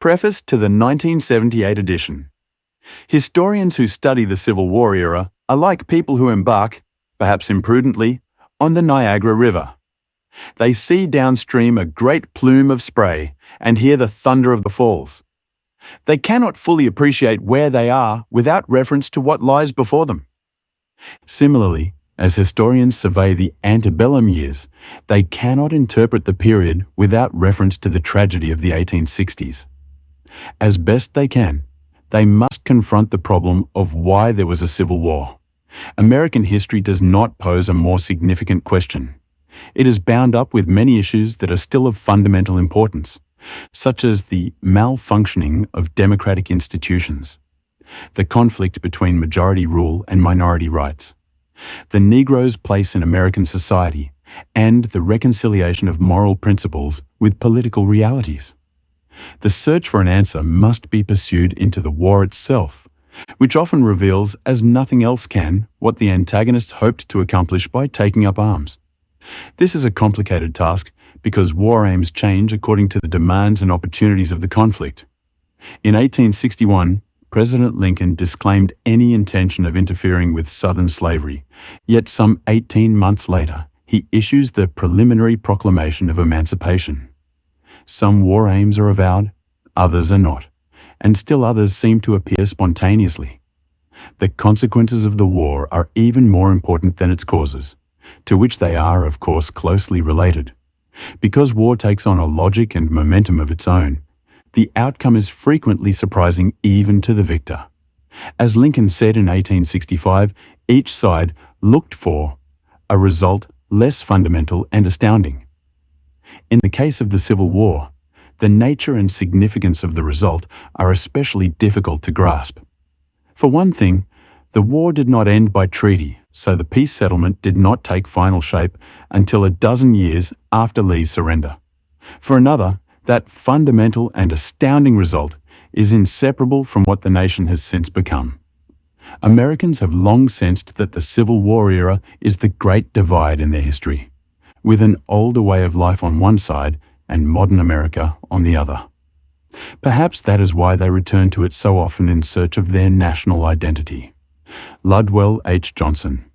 Preface to the 1978 edition. Historians who study the Civil War era are like people who embark, perhaps imprudently, on the Niagara River. They see downstream a great plume of spray and hear the thunder of the falls. They cannot fully appreciate where they are without reference to what lies before them. Similarly, as historians survey the antebellum years, they cannot interpret the period without reference to the tragedy of the 1860s. As best they can, they must confront the problem of why there was a civil war. American history does not pose a more significant question. It is bound up with many issues that are still of fundamental importance, such as the malfunctioning of democratic institutions, the conflict between majority rule and minority rights, the Negro's place in American society, and the reconciliation of moral principles with political realities. The search for an answer must be pursued into the war itself, which often reveals as nothing else can what the antagonists hoped to accomplish by taking up arms. This is a complicated task because war aims change according to the demands and opportunities of the conflict. In 1861, President Lincoln disclaimed any intention of interfering with Southern slavery, yet some 18 months later, he issues the preliminary proclamation of emancipation. Some war aims are avowed, others are not, and still others seem to appear spontaneously. The consequences of the war are even more important than its causes, to which they are, of course, closely related. Because war takes on a logic and momentum of its own, the outcome is frequently surprising even to the victor. As Lincoln said in 1865, each side looked for a result less fundamental and astounding. In the case of the Civil War, the nature and significance of the result are especially difficult to grasp. For one thing, the war did not end by treaty, so the peace settlement did not take final shape until a dozen years after Lee's surrender. For another, that fundamental and astounding result is inseparable from what the nation has since become. Americans have long sensed that the Civil War era is the great divide in their history, with an older way of life on one side and modern America on the other. Perhaps that is why they return to it so often in search of their national identity. Ludwell H. Johnson.